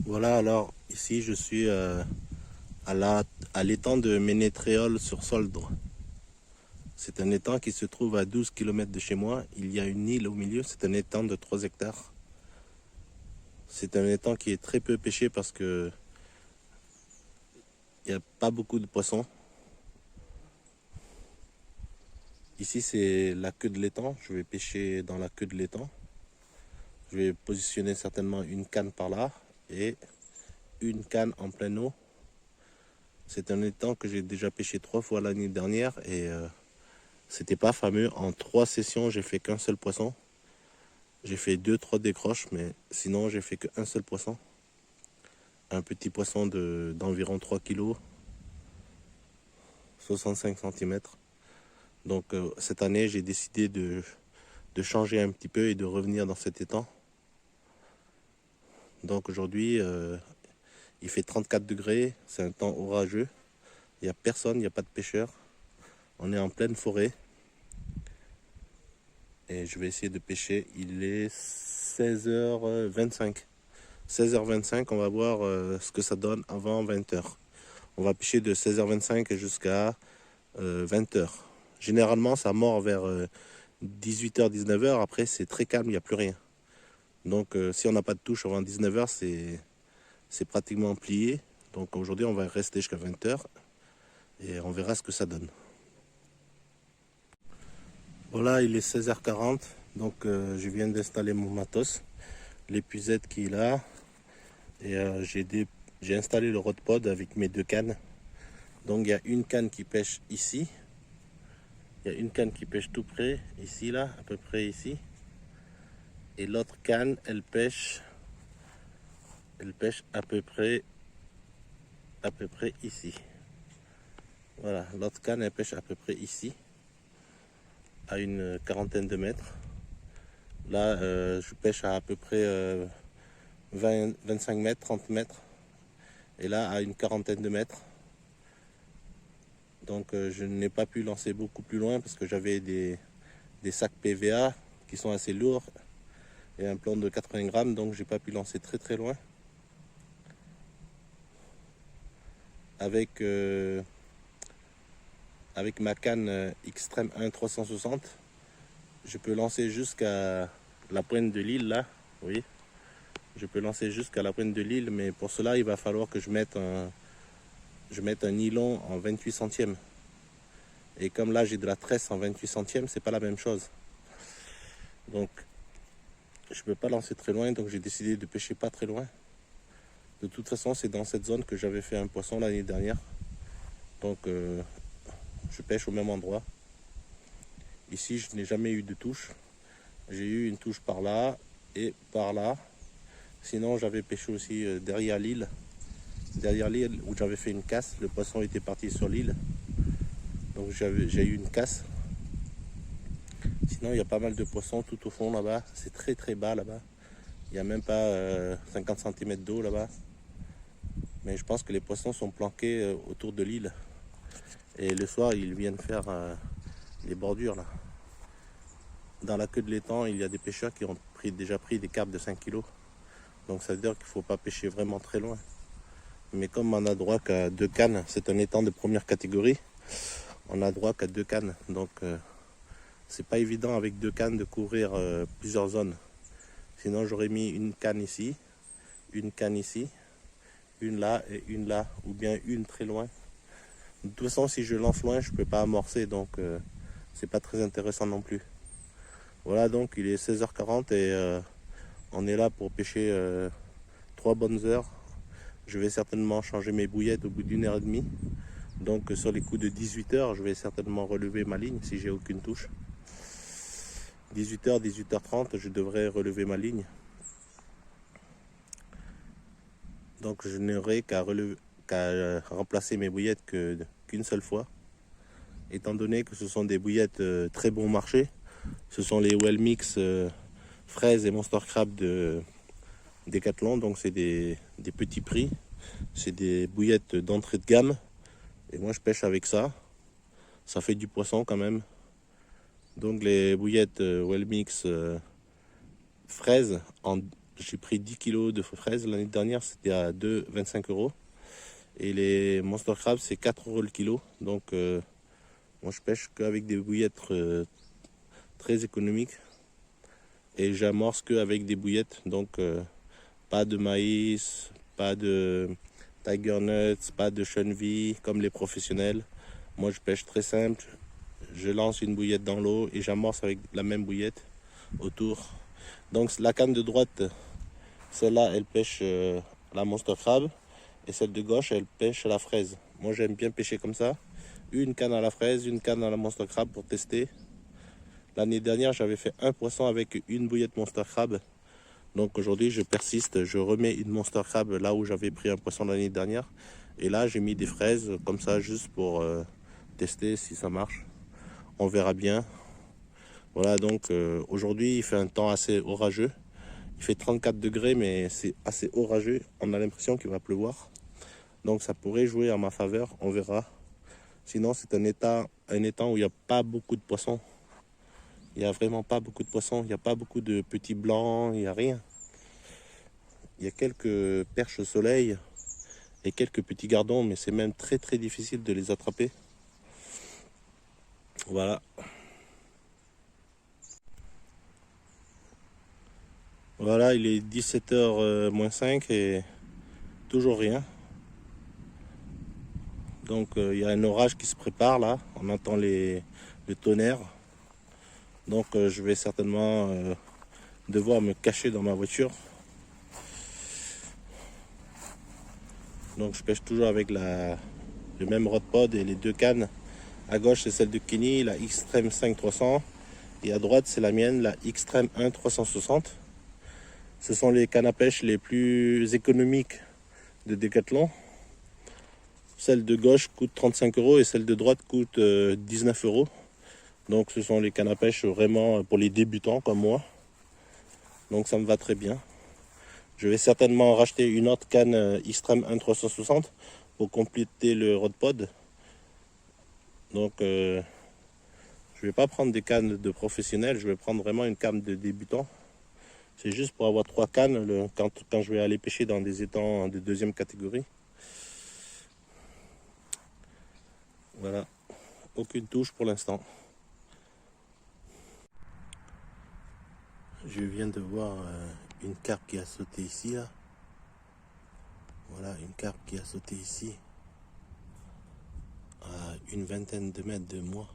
Voilà, alors ici je suis à l'étang de Ménétréol sur Soldre. C'est un étang qui se trouve à 12 km de chez moi. Il y a une île au milieu, c'est un étang de 3 hectares. C'est un étang qui est très peu pêché parce que il n'y a pas beaucoup de poissons. Ici c'est la queue de l'étang, je vais pêcher dans la queue de l'étang. Je vais positionner certainement une canne par là et une canne en pleine eau. C'est un étang que j'ai déjà pêché 3 fois l'année dernière et c'était pas fameux. En 3 sessions, j'ai fait qu'un seul poisson. J'ai fait 2-3 décroches, mais sinon j'ai fait qu'un seul poisson. Un petit poisson d'environ 3 kg, 65 cm. Donc cette année, j'ai décidé de changer un petit peu et de revenir dans cet étang. Donc aujourd'hui, il fait 34 degrés, c'est un temps orageux. Il n'y a personne, il n'y a pas de pêcheurs. On est en pleine forêt. Et je vais essayer de pêcher. Il est 16h25. 16h25, on va voir ce que ça donne avant 20h. On va pêcher de 16h25 jusqu'à 20h. Généralement, ça mord vers 18h, 19h. Après, c'est très calme, il n'y a plus rien. Donc, si on n'a pas de touche avant 19h, c'est pratiquement plié. Donc, aujourd'hui, on va rester jusqu'à 20h et on verra ce que ça donne. Voilà, il est 16h40. Donc, je viens d'installer mon matos, l'épuisette qui est là. Et j'ai installé le rod pod avec mes 2 cannes. Donc il y a une canne qui pêche ici. Il y a une canne qui pêche tout près, ici, là, à peu près ici. Et l'autre canne, elle pêche à peu près ici. Voilà, l'autre canne, elle pêche à peu près ici, à une quarantaine de mètres. Là, je pêche à peu près 25 mètres, 30 mètres. Et là, à une quarantaine de mètres. Donc je n'ai pas pu lancer beaucoup plus loin parce que j'avais des sacs PVA qui sont assez lourds et un plomb de 80 grammes, donc j'ai pas pu lancer très très loin. Avec ma canne Xtreme 1 360, je peux lancer jusqu'à la pointe de l'île là, oui. Je peux lancer jusqu'à la pointe de l'île, mais pour cela il va falloir que je mette un nylon en 28 centièmes. Et comme là j'ai de la tresse en 28 centièmes, c'est pas la même chose. Donc je peux pas lancer très loin, donc j'ai décidé de pêcher pas très loin. De toute façon, c'est dans cette zone que j'avais fait un poisson l'année dernière. Donc je pêche au même endroit. Ici, je n'ai jamais eu de touche. J'ai eu une touche par là et par là. Sinon, j'avais pêché aussi derrière l'île. Derrière l'île où j'avais fait une casse. Le poisson était parti sur l'île. Donc j'ai eu une casse. Sinon, il y a pas mal de poissons tout au fond là-bas. C'est très très bas là-bas. Il n'y a même pas 50 cm d'eau là-bas. Mais je pense que les poissons sont planqués autour de l'île. Et le soir, ils viennent faire les bordures là. Dans la queue de l'étang, il y a des pêcheurs qui ont déjà pris des carpes de 5 kg. Donc ça veut dire qu'il ne faut pas pêcher vraiment très loin. Mais comme on a droit qu'à 2 cannes, c'est un étang de première catégorie, on a droit qu'à 2 cannes. Donc c'est pas évident avec 2 cannes de couvrir plusieurs zones. Sinon j'aurais mis une canne ici, une canne ici, une là et une là, ou bien une très loin. De toute façon, si je lance loin, je ne peux pas amorcer, donc c'est pas très intéressant non plus. Voilà, donc il est 16h40 et on est là pour pêcher 3 bonnes heures. Je vais certainement changer mes bouillettes au bout d'une heure et demie. Donc sur les coups de 18h, je vais certainement relever ma ligne si j'ai aucune touche. 18h, 18h30, je devrais relever ma ligne. Donc je n'aurai qu'à remplacer mes bouillettes qu'une seule fois. Étant donné que ce sont des bouillettes très bon marché. Ce sont les Well Mix fraises et Monster Crab de Decathlon. Donc c'est des petits prix. C'est des bouillettes d'entrée de gamme. Et moi je pêche avec ça. Ça fait du poisson quand même. Donc les bouillettes Well Mix fraises en j'ai pris 10 kilos de fraises. L'année dernière, c'était à 2,25 €. Et les Monster Crab, c'est 4 € le kilo. Donc, moi, je pêche qu'avec des bouillettes très économiques. Et j'amorce qu'avec des bouillettes. Donc, pas de maïs, pas de tiger nuts, pas de chenille comme les professionnels. Moi, je pêche très simple. Je lance une bouillette dans l'eau et j'amorce avec la même bouillette autour. Donc, la canne de droite, celle-là, elle pêche la Monster Crab. Et celle de gauche, elle pêche à la fraise. Moi, j'aime bien pêcher comme ça. Une canne à la fraise, une canne à la Monster Crab pour tester. L'année dernière, j'avais fait un poisson avec une bouillette Monster Crab. Donc aujourd'hui, je persiste. Je remets une Monster Crab là où j'avais pris un poisson l'année dernière. Et là, j'ai mis des fraises comme ça juste pour tester si ça marche. On verra bien. Voilà, donc aujourd'hui, il fait un temps assez orageux. Il fait 34 degrés, mais c'est assez orageux. On a l'impression qu'il va pleuvoir. Donc ça pourrait jouer en ma faveur, on verra. Sinon, c'est un étang où il n'y a pas beaucoup de poissons. Il n'y a vraiment pas beaucoup de poissons. Il n'y a pas beaucoup de petits blancs, il n'y a rien. Il y a quelques perches au soleil et quelques petits gardons, mais c'est même très très difficile de les attraper. Voilà. Voilà, il est 17h moins 5 et toujours rien. Donc il y a un orage qui se prépare là, on entend le tonnerre. Donc je vais certainement devoir me cacher dans ma voiture. Donc je pêche toujours avec le même rod pod et les deux cannes. À gauche c'est celle de Kenny, la Xtreme 5300. Et à droite c'est la mienne, la Xtreme 1 360. Ce sont les cannes à pêche les plus économiques de Decathlon. Celle de gauche coûte 35 € et celle de droite coûte 19 €. Donc ce sont les cannes à pêche vraiment pour les débutants comme moi. Donc ça me va très bien. Je vais certainement racheter une autre canne Xtreme 1 360 pour compléter le rod pod. Donc je vais pas prendre des cannes de professionnels, je vais prendre vraiment une canne de débutant. C'est juste pour avoir 3 cannes quand je vais aller pêcher dans des étangs de deuxième catégorie. Voilà, aucune touche pour l'instant. Je viens de voir une carpe qui a sauté ici là. Voilà, une carpe qui a sauté ici à une vingtaine de mètres de moi.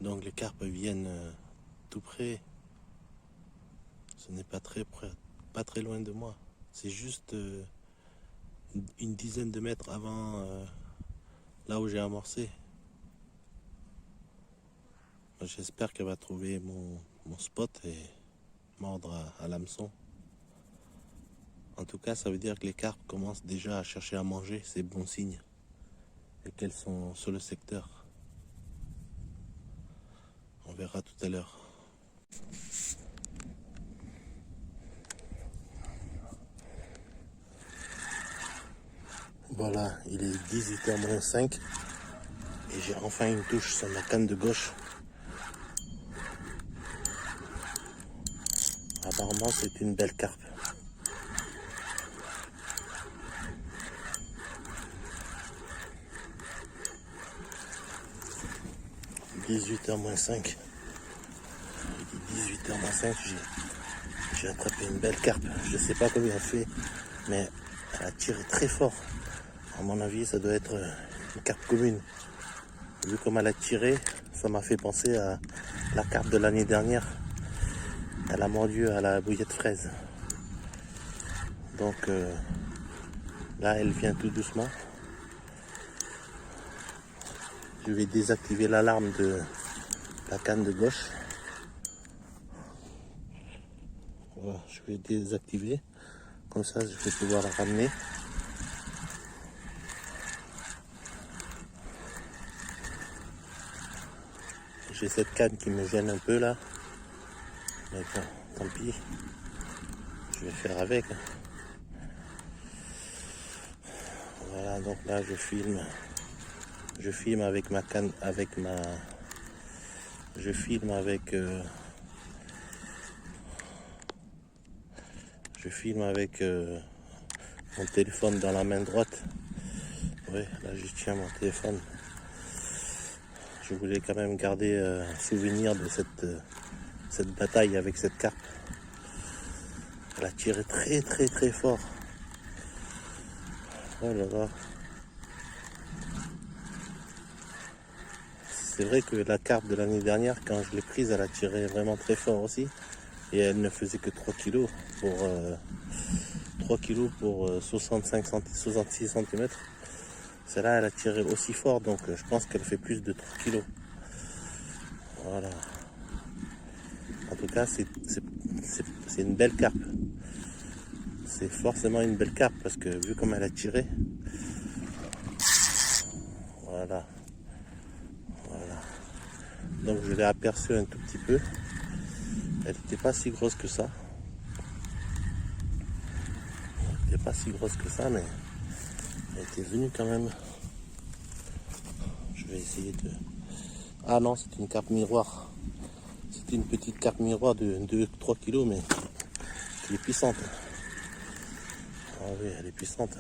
Donc les carpes viennent tout près. Ce n'est pas très près, pas très loin de moi. C'est juste une dizaine de mètres avant là où j'ai amorcé. J'espère qu'elle va trouver mon spot et mordre à l'hameçon. En tout cas, ça veut dire que les carpes commencent déjà à chercher à manger, c'est bon signe. Et qu'elles sont sur le secteur. On verra tout à l'heure. Voilà, il est 18h moins 5 et j'ai enfin une touche sur ma canne de gauche. Apparemment, c'est une belle carpe. « 18h moins 5 ». 18h moins 5, j'ai attrapé une belle carpe. Je ne sais pas combien elle fait, mais elle a tiré très fort. À mon avis, ça doit être une carpe commune. Vu comme elle a tiré, ça m'a fait penser à la carpe de l'année dernière. Elle a mordu à la bouillette fraise. Donc là, elle vient tout doucement. Je vais désactiver l'alarme de la canne de gauche. Voilà, je vais désactiver. Comme ça, je vais pouvoir la ramener. J'ai cette canne qui me gêne un peu là. Mais bon, tant pis. Je vais faire avec. Voilà, donc là je filme. Je filme avec ma canne, je filme avec Je filme avec mon téléphone dans la main droite. Oui, là je tiens mon téléphone. Je voulais quand même garder un souvenir de cette bataille avec cette carpe. Elle a tiré très très très fort. Oh là là. C'est vrai que la carpe de l'année dernière, quand je l'ai prise, elle a tiré vraiment très fort aussi. Et elle ne faisait que 3 kg pour 66 cm. Celle-là, elle a tiré aussi fort, donc je pense qu'elle fait plus de 3 kg. Voilà. En tout cas, c'est une belle carpe. C'est forcément une belle carpe parce que vu comme elle a tiré. Voilà. Voilà. Donc je l'ai aperçue un tout petit peu. Elle n'était pas si grosse que ça. Elle n'était pas si grosse que ça, mais elle était venue quand même. Je vais essayer de... Ah non, c'est une carpe miroir. C'était une petite carpe miroir de 2-3 kg, mais qui est puissante. Ah oui, elle est puissante.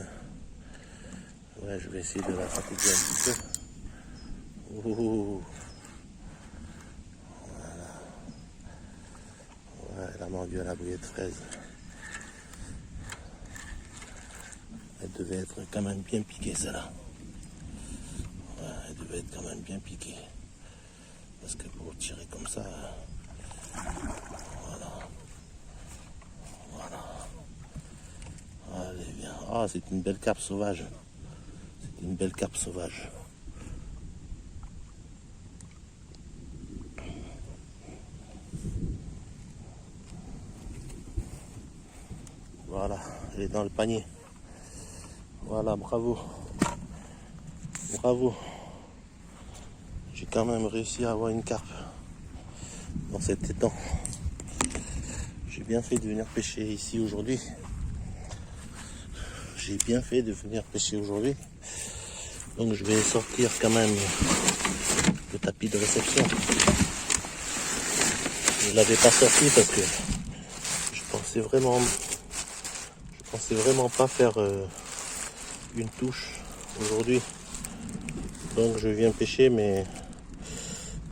Ouais, je vais essayer de la fatiguer un petit peu. Oh. Voilà. Ouais, elle a mordu à la bouillie de fraise. Elle devait être quand même bien piquée, celle-là. Ouais, elle devait être quand même bien piquée. Parce que pour tirer comme ça... Voilà. Voilà. Allez, bien. Ah, c'est une belle carpe sauvage. C'est une belle carpe sauvage. Voilà, elle est dans le panier. Voilà, bravo. Bravo. J'ai quand même réussi à avoir une carpe dans cet étang. J'ai bien fait de venir pêcher ici aujourd'hui. J'ai bien fait de venir pêcher aujourd'hui. Donc je vais sortir quand même le tapis de réception. Je ne l'avais pas sorti parce que je pensais vraiment pas faire une touche aujourd'hui. Donc je viens pêcher, mais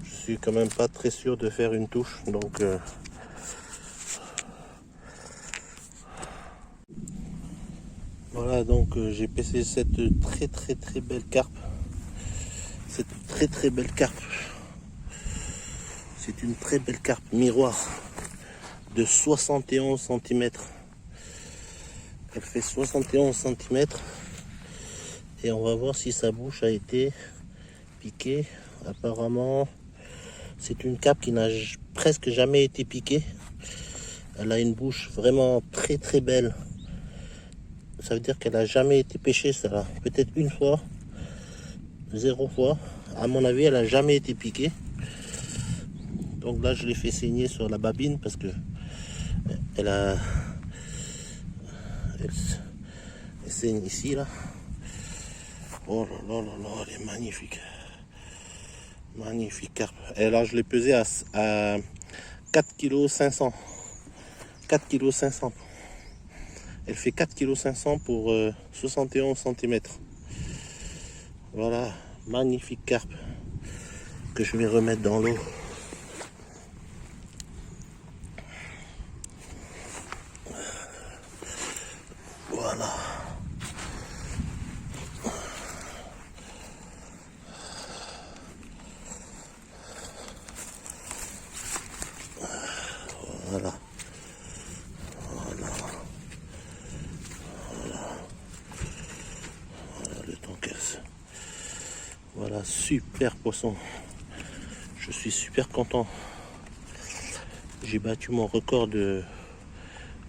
je suis quand même pas très sûr de faire une touche. Donc voilà, donc j'ai pêché cette très belle carpe. Cette très belle carpe. C'est une très belle carpe miroir de 71 cm. Elle fait 71 cm. Et on va voir si sa bouche a été piquée. Apparemment, c'est une carpe qui n'a presque jamais été piquée. Elle a une bouche vraiment très belle. Ça veut dire qu'elle n'a jamais été pêchée, ça. Peut-être une fois, 0 fois. À mon avis, elle n'a jamais été piquée. Donc là, je l'ai fait saigner sur la babine parce que elle saigne ici, là. Oh là là, elle est magnifique. Magnifique carpe. Et là, je l'ai pesée à 4,5 kg. 4,5 kg. Elle fait 4,5 kg pour 71 cm. Voilà, magnifique carpe que je vais remettre dans l'eau. Voilà. Voilà. Voilà le toncasse. Voilà, super poisson. Je suis super content. J'ai battu mon record de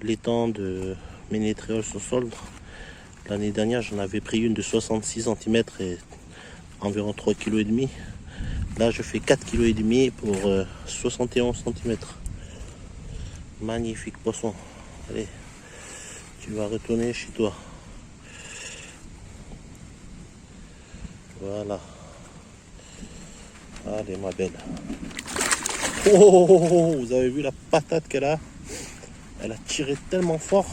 l'étang de ménétréole sur solde. L'année dernière, j'en avais pris une de 66 cm et environ 3,5 kg. Là, je fais 4,5 kg pour 71 cm. Magnifique poisson. Allez, tu vas retourner chez toi. Voilà. Allez, ma belle. Oh, vous avez vu la patate qu'elle a? Elle a tiré tellement fort.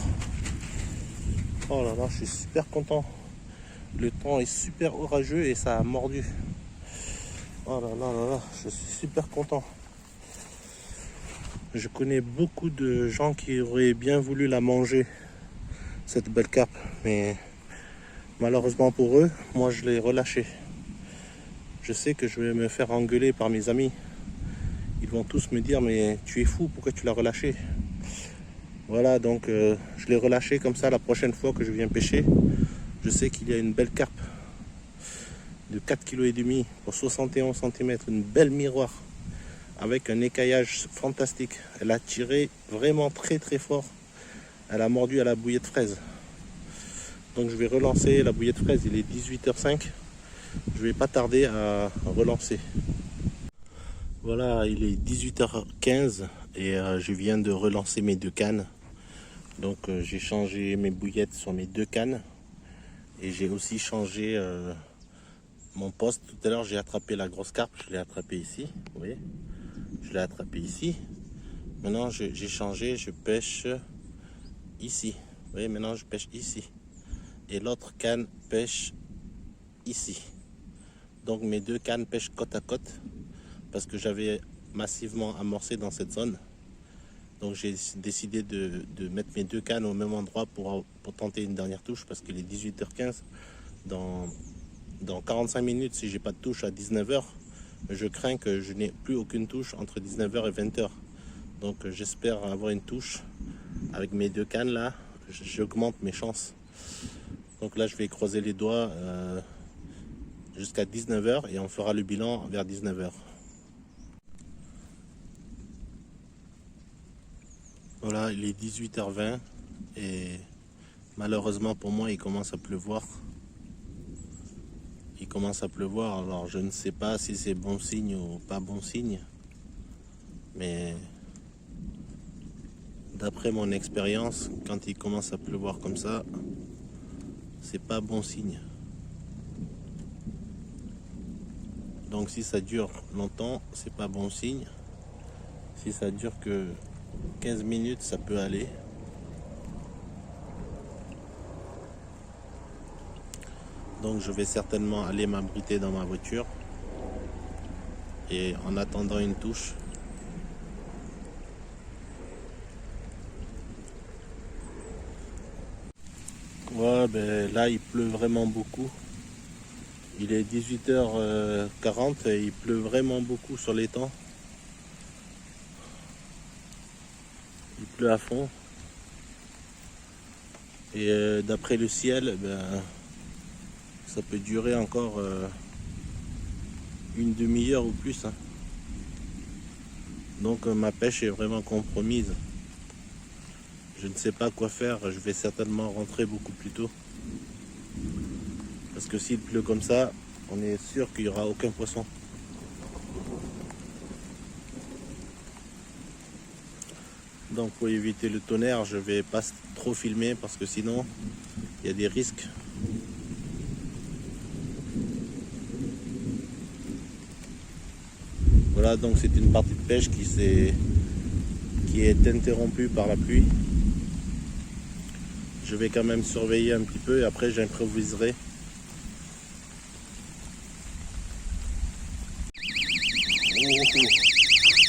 Oh là là, je suis super content. Le temps est super orageux et ça a mordu. Oh là là là là, je suis super content. Je connais beaucoup de gens qui auraient bien voulu la manger, cette belle carpe, mais malheureusement pour eux, moi je l'ai relâchée. Je sais que je vais me faire engueuler par mes amis. Ils vont tous me dire, mais tu es fou, pourquoi tu l'as relâché? Voilà, donc je l'ai relâché comme ça la prochaine fois que je viens pêcher. Je sais qu'il y a une belle carpe de 4,5 kg pour 71 cm, une belle miroir avec un écaillage fantastique. Elle a tiré vraiment très très fort. Elle a mordu à la bouillie de fraise. Donc je vais relancer la bouillie de fraise, il est 18h05. Je vais pas tarder à relancer. Voilà, il est 18h15 et je viens de relancer mes 2 cannes. Donc j'ai changé mes bouillettes sur mes 2 cannes. Et j'ai aussi changé mon poste. Tout à l'heure j'ai attrapé la grosse carpe, je l'ai attrapée ici. Vous voyez, je l'ai attrapée ici. Maintenant j'ai changé, je pêche ici. Vous voyez, maintenant je pêche ici. Et l'autre canne pêche ici. Donc mes 2 cannes pêchent côte à côte parce que j'avais massivement amorcé dans cette zone. Donc j'ai décidé de mettre mes 2 cannes au même endroit pour tenter une dernière touche parce qu'il est 18h15. Dans 45 minutes, si j'ai pas de touche à 19h, je crains que je n'ai plus aucune touche entre 19h et 20h. Donc j'espère avoir une touche avec mes 2 cannes là. J'augmente mes chances. Donc là je vais croiser les doigts jusqu'à 19h et on fera le bilan vers 19h. Voilà, il est 18h20 et malheureusement pour moi il commence à pleuvoir. Il commence à pleuvoir, alors je ne sais pas si c'est bon signe ou pas bon signe. Mais d'après mon expérience, quand il commence à pleuvoir comme ça, c'est pas bon signe. Donc si ça dure longtemps, c'est pas bon signe. Si ça dure que 15 minutes, ça peut aller. Donc je vais certainement aller m'abriter dans ma voiture. Et en attendant une touche, ouais, ben là il pleut vraiment beaucoup. Il est 18h40 et il pleut vraiment beaucoup sur l'étang. Il pleut à fond. Et d'après le ciel, ben, ça peut durer encore une demi-heure ou plus. Hein. Donc ma pêche est vraiment compromise. Je ne sais pas quoi faire. Je vais certainement rentrer beaucoup plus tôt. Parce que s'il pleut comme ça, on est sûr qu'il n'y aura aucun poisson. Donc pour éviter le tonnerre, je ne vais pas trop filmer parce que sinon, il y a des risques. Voilà, donc c'est une partie de pêche qui est interrompue par la pluie. Je vais quand même surveiller un petit peu et après j'improviserai.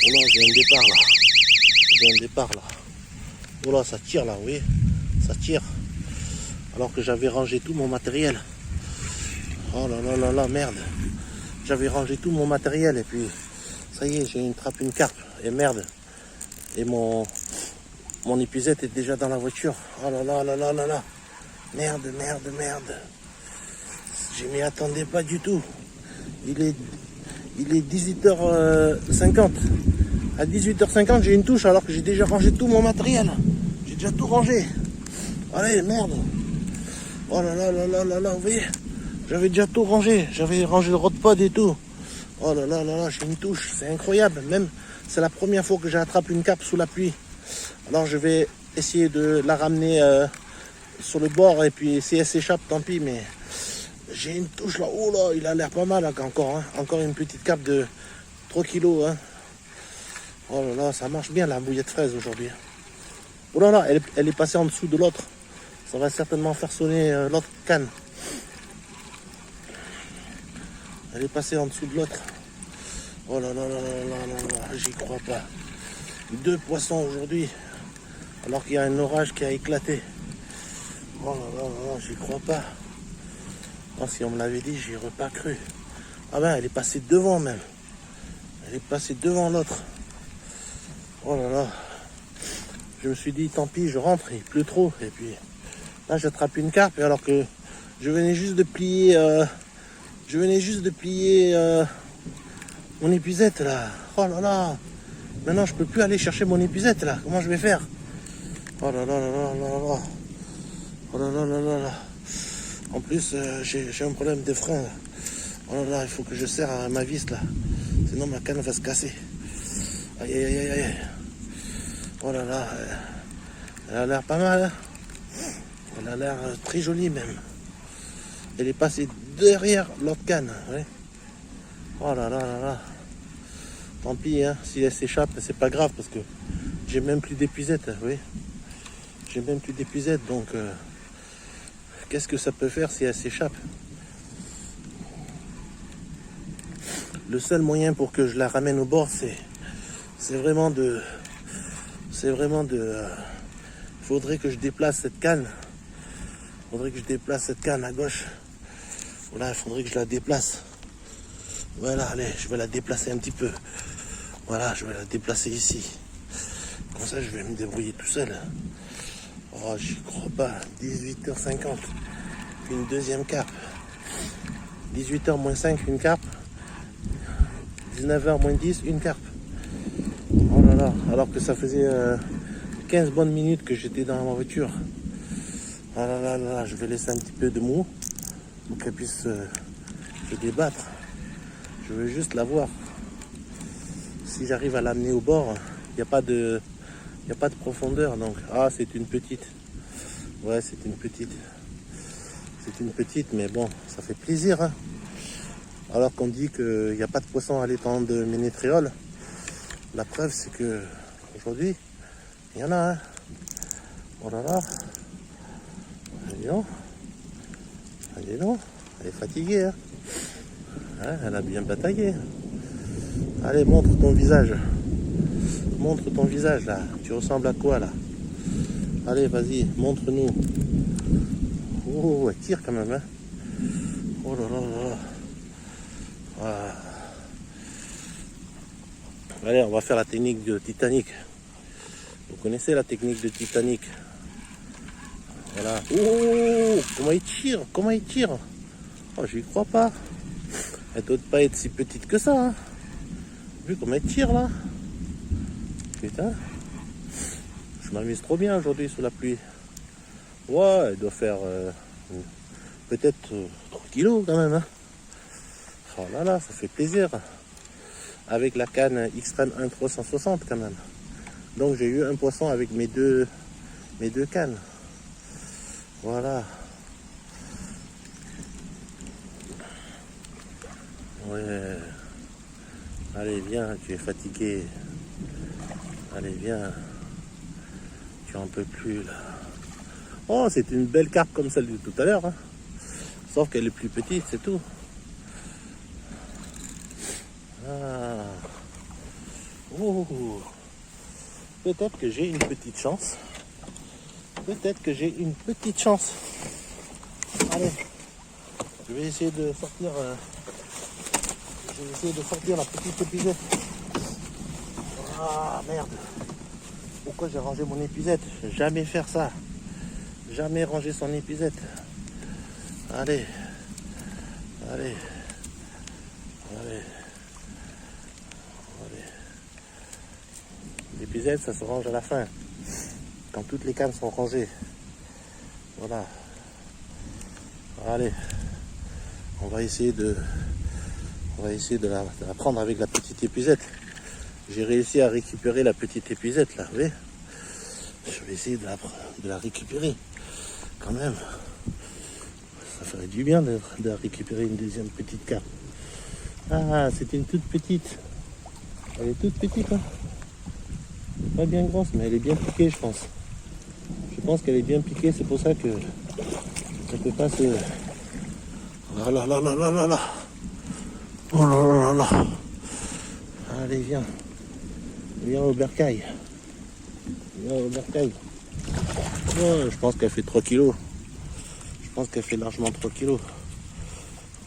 Oh là, j'ai un départ là. J'ai un départ là. Oh là, ça tire là, oui. Ça tire. Alors que j'avais rangé tout mon matériel. Oh là là là là, merde. J'avais rangé tout mon matériel et puis ça y est, j'ai une carpe. Et merde. Et mon épuisette est déjà dans la voiture. Oh là là là là là là. Merde, merde, merde. Je m'y attendais pas du tout. Il est 18h50. À 18h50, j'ai une touche alors que j'ai déjà rangé tout mon matériel. J'ai déjà tout rangé. Allez, merde. Oh là là là là là là, vous voyez, j'avais déjà tout rangé. J'avais rangé le rod-pod et tout. Oh là là là là, j'ai une touche. C'est incroyable. Même, c'est la première fois que j'attrape une carpe sous la pluie. Alors, je vais essayer de la ramener sur le bord et puis si elle s'échappe, tant pis. Mais j'ai une touche là. Oh là, il a l'air pas mal encore. Hein. Encore une petite carpe de 3 kilos. Hein. Oh là là, ça marche bien la bouillie de fraise aujourd'hui. Oh là là, elle est passée en dessous de l'autre. Ça va certainement faire sonner l'autre canne. Elle est passée en dessous de l'autre. Oh là là là là là là là, j'y crois pas. 2 poissons aujourd'hui, alors qu'il y a un orage qui a éclaté. Oh là là là là, j'y crois pas. Oh, si on me l'avait dit, j'y aurais pas cru. Ah ben, elle est passée devant même. Elle est passée devant l'autre. Oh là là. Je me suis dit, tant pis, je rentre, il pleut trop. Et puis, là, j'attrape une carpe, alors que je venais juste de plier... mon épuisette, là. Oh là là. Maintenant, je peux plus aller chercher mon épuisette, là. Comment je vais faire? Oh là là là là là là. Oh là là là là là. En plus, j'ai un problème de frein, là. Oh là là, il faut que je serre à ma vis, là. Sinon, ma canne va se casser. Aïe, aïe, aïe, aïe. Oh là là. Elle a l'air pas mal, hein. Elle a l'air très jolie, même. Elle est passée derrière l'autre canne, ouais. Oh là là là là. Tant pis, hein. Si elle s'échappe, c'est pas grave, parce que j'ai même plus d'épuisette, oui. J'ai même plus d'épuisette, donc... qu'est-ce que ça peut faire si elle s'échappe? Le seul moyen pour que je la ramène au bord, c'est vraiment de... faudrait que je déplace cette canne. Faudrait que je déplace cette canne à gauche. Voilà, il faudrait que je la déplace. Voilà, allez, je vais la déplacer un petit peu. Voilà, je vais la déplacer ici. Comme ça, je vais me débrouiller tout seul. Oh, j'y crois pas. 18h50. Une deuxième carpe. 18h moins 5, une carpe. 19h moins 10, une carpe. Oh là là, alors que ça faisait 15 bonnes minutes que j'étais dans ma voiture. Ah là là là, je vais laisser un petit peu de mou pour qu'elle puisse se débattre. Je veux juste la voir. Si j'arrive à l'amener au bord, il n'y a pas de profondeur. Donc, ah, c'est une petite. Ouais, c'est une petite. C'est une petite, mais bon, ça fait plaisir, hein. Alors qu'on dit qu'il n'y a pas de poisson à l'étang de Ménétréol. La preuve, c'est que aujourd'hui, il y en a, hein. Oh là là. Allez donc. Allez donc. Elle est fatiguée, hein. Ouais, elle a bien bataillé. Allez, montre ton visage. Montre ton visage, là. Tu ressembles à quoi, là? Allez, vas-y, montre-nous. Oh, elle tire quand même, hein. Oh là là là. Voilà. Allez, on va faire la technique de Titanic. Vous connaissez la technique de Titanic? Voilà. Oh, comment il tire? Comment il tire? Oh, j'y crois pas. Elle doit pas être si petite que ça, hein. Vu comment elle tire, là. Putain. Je m'amuse trop bien aujourd'hui sous la pluie. Ouais, elle doit faire peut-être 3 kilos quand même, hein. Oh là là, ça fait plaisir. Avec la canne Xtreme 1 360 quand même. Donc j'ai eu un poisson avec mes deux cannes. Voilà. Ouais. Allez, viens, tu es fatigué. Allez, viens. Tu en peux plus là. Oh, c'est une belle carpe comme celle de tout à l'heure, hein. Sauf qu'elle est plus petite, c'est tout. Ah. Oh. Peut-être que j'ai une petite chance. Peut-être que j'ai une petite chance. Allez. Je vais essayer de sortir. Je vais essayer de sortir la petite épuisette. Ah merde. Pourquoi j'ai rangé mon épuisette? Jamais faire ça. Jamais ranger son épuisette. Allez. Allez. Allez. Allez. L'épuisette, ça se range à la fin. Quand toutes les cannes sont rangées. Voilà. Allez. On va essayer de la prendre avec la petite épuisette. J'ai réussi à récupérer la petite épuisette là, vous voyez. Je vais essayer de la récupérer quand même. Ça ferait du bien de récupérer une deuxième petite carpe. Ah, c'est une toute petite. Elle est toute petite, hein. Pas bien grosse, mais elle est bien piquée, je pense. Je pense qu'elle est bien piquée, c'est pour ça que je ne peux pas se... Oh là là là là là là. Oh là là là là. Allez, viens. Viens au bercail. Viens au bercail. Oh, je pense qu'elle fait 3 kilos. Je pense qu'elle fait largement 3 kilos.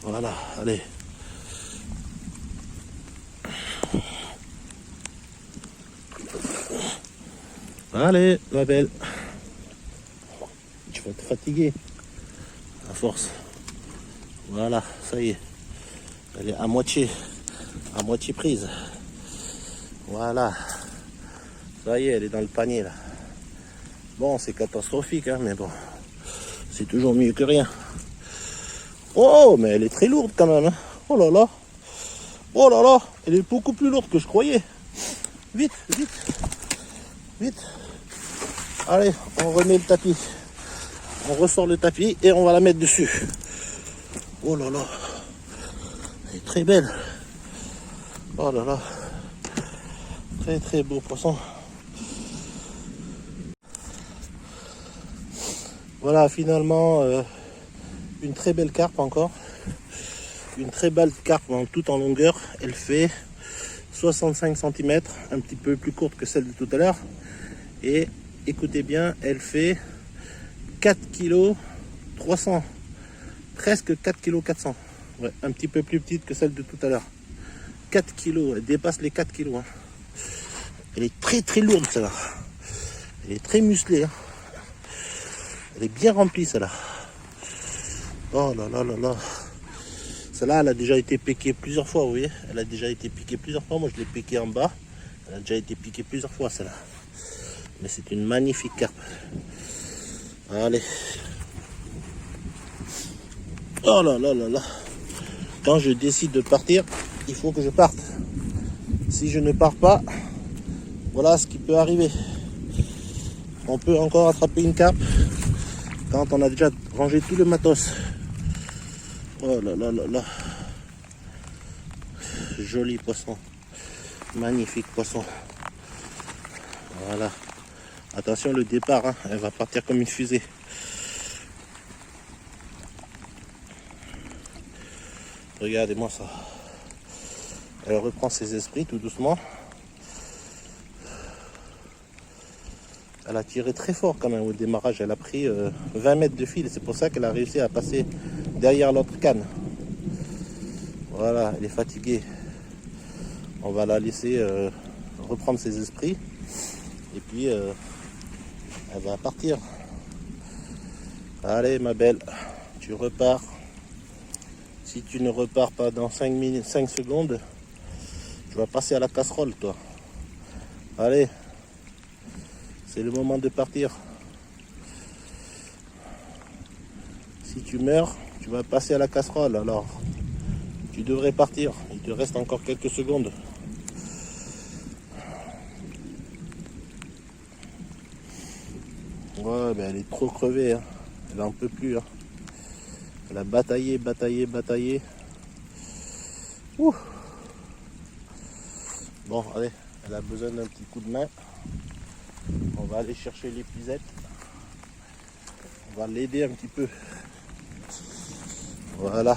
Voilà, allez. Allez, ma belle. Tu vas te fatiguer à force. Voilà, ça y est. Elle est à moitié prise. Voilà. Ça y est, elle est dans le panier là. Bon, c'est catastrophique, hein, mais bon. C'est toujours mieux que rien. Oh, mais elle est très lourde quand même. Hein. Oh là là. Oh là là. Elle est beaucoup plus lourde que je croyais. Vite, vite. Vite. Allez, on remet le tapis. On ressort le tapis et on va la mettre dessus. Oh là là. Elle est très belle. Oh là là. Très très beau poisson. Voilà, finalement, une très belle carpe encore. Une très belle carpe tout en longueur. Elle fait 65 cm, un petit peu plus courte que celle de tout à l'heure. Et écoutez bien, elle fait 4 kg 300. Presque 4 kg 400. Ouais, un petit peu plus petite que celle de tout à l'heure. 4 kg, elle dépasse les 4 kg. Hein. Elle est très très lourde celle-là. Elle est très musclée. Hein. Elle est bien remplie celle-là. Oh là là là là. Celle-là, elle a déjà été piquée plusieurs fois, vous voyez. Elle a déjà été piquée plusieurs fois. Moi, je l'ai piquée en bas. Elle a déjà été piquée plusieurs fois, celle-là. Mais c'est une magnifique carpe. Allez. Oh là là là là. Quand je décide de partir, il faut que je parte. Si je ne pars pas, voilà ce qui peut arriver. On peut encore attraper une carpe quand on a déjà rangé tout le matos. Oh là là là là. Joli poisson. Magnifique poisson. Voilà. Attention le départ, hein. Elle va partir comme une fusée. Regardez-moi ça. Elle reprend ses esprits tout doucement. Elle a tiré très fort quand même au démarrage. Elle a pris 20 mètres de fil. C'est pour ça qu'elle a réussi à passer derrière l'autre canne. Voilà, elle est fatiguée. On va la laisser reprendre ses esprits. Et puis, elle va partir. Allez, ma belle, tu repars. Si tu ne repars pas dans 5 secondes, tu vas passer à la casserole, toi. Allez, c'est le moment de partir. Si tu meurs, tu vas passer à la casserole. Alors, tu devrais partir. Il te reste encore quelques secondes. Ouais, mais elle est trop crevée. Hein. Elle en peut plus. Hein. Elle a bataillé, bataillé, bataillé. Ouh. Bon, allez, elle a besoin d'un petit coup de main. On va aller chercher l'épuisette. On va l'aider un petit peu. Voilà.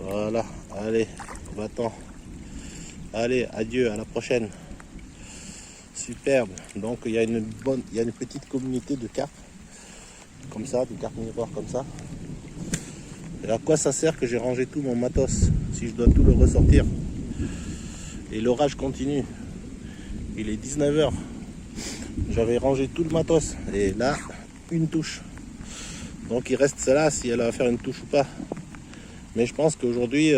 Voilà. Allez, va-t'en. Allez, adieu, à la prochaine. Superbe. Donc il y a une petite communauté de carpes. Comme ça, de carpes miroirs comme ça. Et à quoi ça sert que j'ai rangé tout mon matos si je dois tout le ressortir? Et l'orage continue. Il est 19 h. J'avais rangé tout le matos. Et là, une touche. Donc il reste celle-là si elle va faire une touche ou pas. Mais je pense qu'aujourd'hui,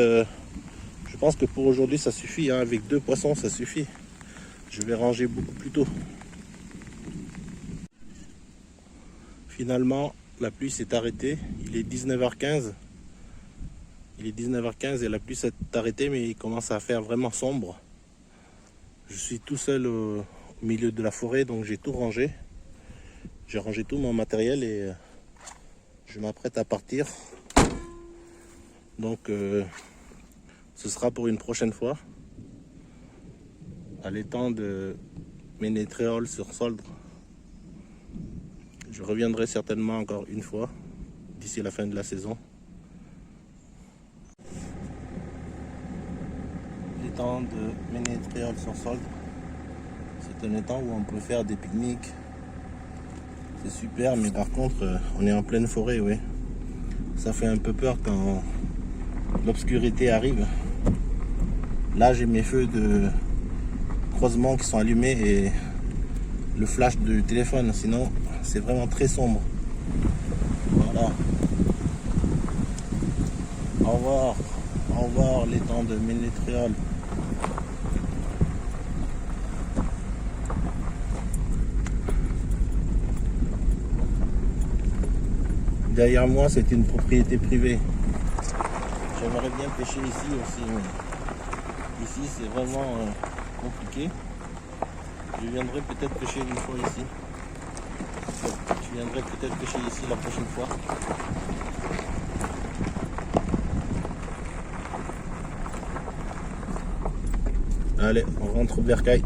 pour aujourd'hui ça suffit. Hein. Avec 2 poissons, ça suffit. Je vais ranger beaucoup plus tôt. Finalement, la pluie s'est arrêtée. Il est 19 h 15. Il est 19 h 15 et la pluie s'est arrêtée, mais il commence à faire vraiment sombre. Je suis tout seul au milieu de la forêt, donc j'ai tout rangé. J'ai rangé tout mon matériel et je m'apprête à partir. Donc ce sera pour une prochaine fois. À l'étang de Ménétréol sur Soldre. Je reviendrai certainement encore une fois d'ici la fin de la saison. L'étang de Ménétréol sur solde. C'est un étang où on peut faire des pique-niques. C'est super, mais par contre, on est en pleine forêt, oui. Ça fait un peu peur quand l'obscurité arrive. Là, j'ai mes feux de croisement qui sont allumés et le flash du téléphone. Sinon, c'est vraiment très sombre. Voilà. Au revoir l'étang de Ménétréol. Derrière moi, c'est une propriété privée. J'aimerais bien pêcher ici aussi, mais ici c'est vraiment compliqué. Je viendrai peut-être pêcher une fois ici. Je viendrai peut-être pêcher ici la prochaine fois. Allez, on rentre au bercail.